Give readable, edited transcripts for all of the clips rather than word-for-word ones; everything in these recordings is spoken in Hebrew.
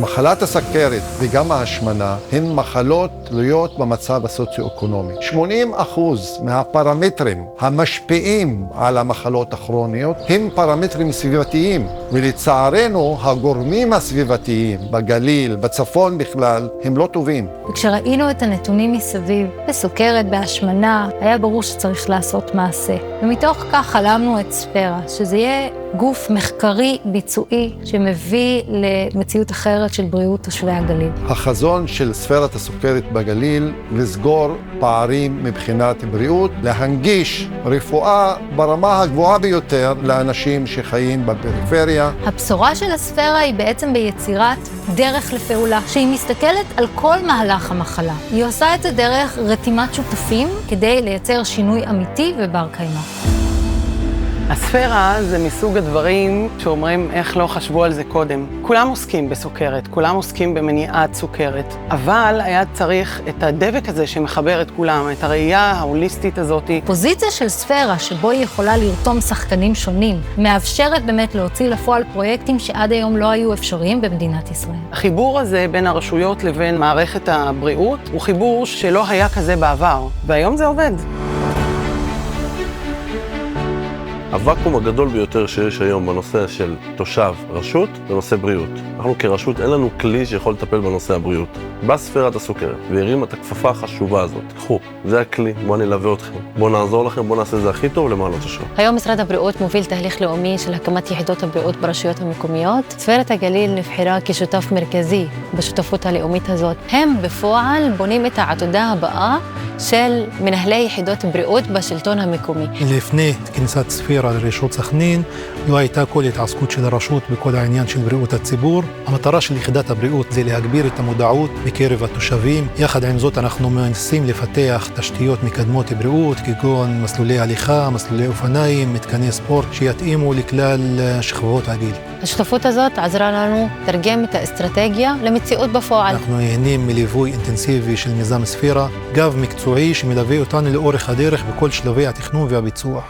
מחלת הסכרת וגם ההשמנה הן מחלות תלויות במצב הסוציו-אקונומי. 80% מהפרמטרים המשפיעים על המחלות הכרוניות הם פרמטרים סביבתיים, ולצערנו הגורמים הסביבתיים בגליל, בצפון בכלל, הם לא טובים. וכשראינו את הנתונים מסביב, בסוכרת, בהשמנה, היה ברור שצריך לעשות מעשה. ומתוך כך חלמנו את ספירה, שזה יהיה גוף מחקרי ביצועי שמביא למציאות אחרת של בריאות תושבי הגליל. החזון של ספירת הסוכרת בגליל לסגור פערים מבחינת בריאות, להנגיש רפואה ברמה הגבוהה ביותר לאנשים שחיים בפריפריה. הבשורה של הספירה היא בעצם ביצירת דרך לפעולה, שהיא מסתכלת על כל מהלך המחלה. היא עושה את זה דרך רתימת שותפים כדי לייצר שינוי אמיתי ובר קיימא. הספירה זה מסוג הדברים שאומרים איך לא חשבו על זה קודם. כולם עוסקים בסוכרת, כולם עוסקים במניעת סוכרת, אבל היה צריך את הדבק הזה שמחבר את כולם, את הראייה ההוליסטית הזאת. פוזיציה של ספירה שבו היא יכולה לרתום שחקנים שונים, מאפשרת באמת להוציא לפועל פרויקטים שעד היום לא היו אפשריים במדינת ישראל. החיבור הזה בין הרשויות לבין מערכת הבריאות הוא חיבור שלא היה כזה בעבר, והיום זה עובד. הוואקום הגדול ביותר שיש היום בנושא של תושב רשות זה נושא בריאות. אנחנו כרשות אין לנו כלי שיכול לטפל בנושא הבריאות. בא ספירת הסוכרת והרים את הכפפה החשובה הזאת. קחו, זה הכלי, בואו נלווה אתכם. בואו נעזור לכם, בואו נעשה את זה הכי טוב למען התושב. היום משרד הבריאות מוביל תהליך לאומי של הקמת יחידות הבריאות ברשויות המקומיות. ספירת הגליל נבחרה כשותף מרכזי בשותפות הלאומית הזאת. הם בפועל בונים את העתודה הבאה של מנהלי יחידות בריאות בשלטון המקומי. לפני כניסת ספירה לרשות סכנין, לא הייתה כל התעסקות של הרשות בכל העניין של בריאות הציבור. המטרה של יחידת הבריאות זה להגביר את המודעות בקרב התושבים. יחד עם זאת אנחנו מנסים לפתח תשתיות מקדמות בריאות, כגון מסלולי הליכה, מסלולי אופניים, מתקני ספורט, שיתאימו לכלל שכבות הגיל. השותפות הזאת עזרה לנו לתרגם את האסטרטגיה למציאות בפועל. אנחנו נהנים מליווי אינטנסיבי של מיזם ספירה, גב מקצועי שמלווה אותנו לאורך הדרך בכל שלבי התכנון והביצוע.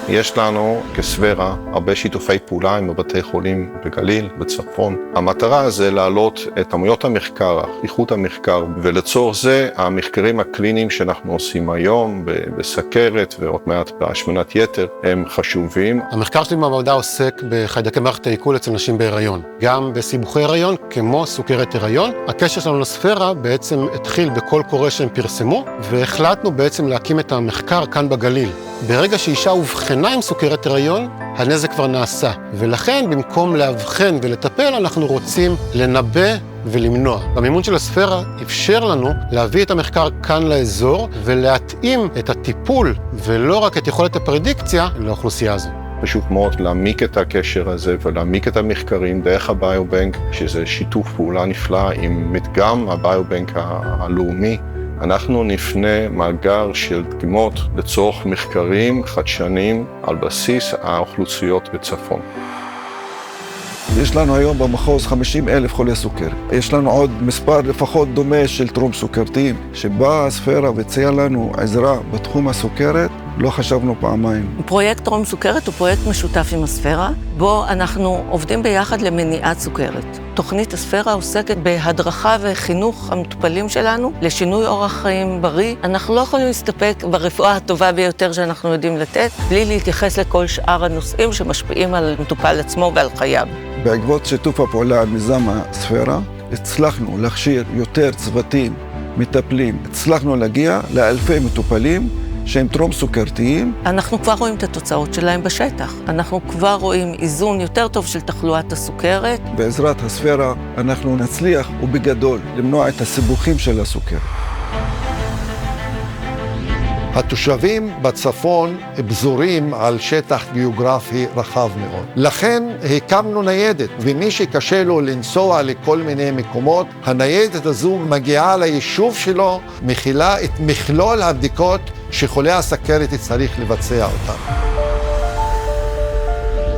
יש לנו כספירה הרבה שיתופי פעולה עם בתי חולים בגליל, בצפון. המטרה זה להעלות את כמויות המחקר, איכות המחקר, ולצורך זה המחקרים הקליניים שאנחנו עושים היום בסכרת ועוד מעט בהשמנת יתר הם חשובים. המחקר שלי במעבדה עוסק בחיידקי מערכת העיכול אצל נשים בהיריון, גם בסיבוכי הריון כמו סוכרת הריון. הקשר שלנו לספירה בעצם התחיל בקול קורא שהם פרסמו, והחלטנו בעצם להקים את המחקר כאן בגליל. ברגע שאישה הובחנה עם סוכרת הריון, הנזק כבר נעשה, ולכן במקום להבחן ולטפל אנחנו רוצים לנבא ולמנוע. המימון של הספירה אפשר לנו להביא את המחקר כאן לאזור ולהתאים את הטיפול ולא רק את יכולת הפרדיקציה לאוכלוסייה הזו. פשוט מאוד להעמיק את הקשר הזה ולהעמיק את המחקרים דרך הביובנק, שזה שיתוף פעולה נפלא עם מדגם הביובנק הלאומי. אנחנו נפנה מאגר של דגימות לצורך מחקרים חדשניים על בסיס האוכלוסיות בצפון. יש לנו היום במחוז 50,000 חולי סוכרת. יש לנו עוד מספר לפחות דומה של טרום סוכרתיים. שבאה הספירה וציין לנו עזרה בתחום הסוכרת, לא חשבנו פעמיים. פרויקט טרום סוכרת הוא פרויקט משותף עם הספירה, בו אנחנו עובדים ביחד למניעת סוכרת. תוכנית הספירה עוסקת בהדרכה וחינוך המטופלים שלנו לשינוי אורח חיים בריא. אנחנו לא יכולים להסתפק ברפואה הטובה ביותר שאנחנו יודעים לתת, בלי להתייחס לכל שאר הנושאים שמשפיעים על המטופל עצמו ועל חייו. בעקבות שיתוף הפעולה עם מיזם הספירה, הצלחנו להכשיר יותר צוותים מטפלים. הצלחנו להגיע לאלפי מטופלים שהם טרום סוכרתיים. אנחנו כבר רואים את התוצאות שלהם בשטח. אנחנו כבר רואים איזון יותר טוב של תחלואת הסוכרת. בעזרת הספירה אנחנו נצליח ובגדול למנוע את הסיבוכים של הסוכרת. התושבים בצפון פזורים על שטח גיאוגרפי רחב מאוד. לכן הקמנו ניידת, ומי שקשה לו לנסוע לכל מיני מקומות, הניידת הזו מגיעה ליישוב שלו, מכילה את מכלול הבדיקות שחולי הסוכרת צריך לבצע אותם.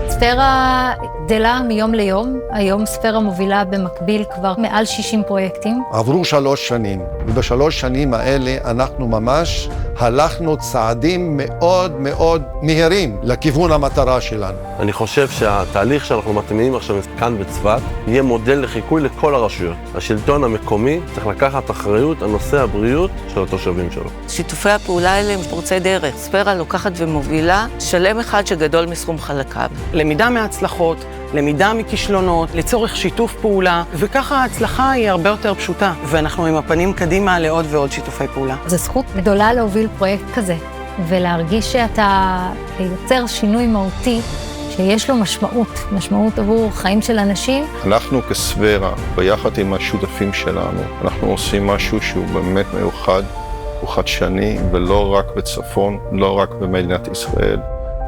ספירה גדלה מיום ליום. היום ספירה מובילה במקביל כבר מעל 60 פרויקטים. עברו 3 שנים, וב3 שנים האלה אנחנו ממש הלכנו צעדים מאוד מאוד מהירים לכיוון המטרה שלנו. אני חושב שהתהליך שאנחנו מטמיעים עכשיו כאן בצפת יהיה מודל לחיקוי לכל הרשויות. השלטון המקומי צריך לקחת אחריות על נושא הבריאות של התושבים שלו. שיתופי הפעולה האלה הם פורצי דרך. ספירה לוקחת ומובילה שלם אחד שגדול מסכום חלקיו. למידה מהצלחות, למידה מכישלונות, לצורך שיתוף פעולה, וככה ההצלחה היא הרבה יותר פשוטה, ואנחנו עם הפנים קדימה לעוד ועוד שיתופי פעולה. זו זכות גדולה להוביל פרויקט כזה, ולהרגיש שאתה יוצר שינוי מהותי, שיש לו משמעות עבור חיים של אנשים. אנחנו כספירה, ביחד עם השותפים שלנו, אנחנו עושים משהו שהוא באמת מיוחד, הוא חדשני, ולא רק בצפון, לא רק במדינת ישראל,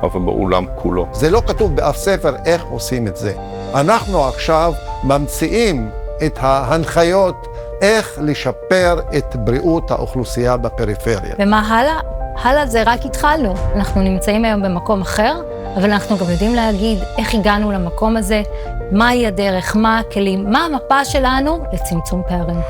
אבל בעולם כולו. זה לא כתוב באף ספר איך עושים את זה. אנחנו עכשיו ממציאים את ההנחיות איך לשפר את בריאות האוכלוסייה בפריפריה. ומה הלאה? הלאה זה רק התחלנו. אנחנו נמצאים היום במקום אחר, אבל אנחנו גם יודעים להגיד איך הגענו למקום הזה, מהי הדרך, מה הכלים, מה המפה שלנו לצמצום פערים.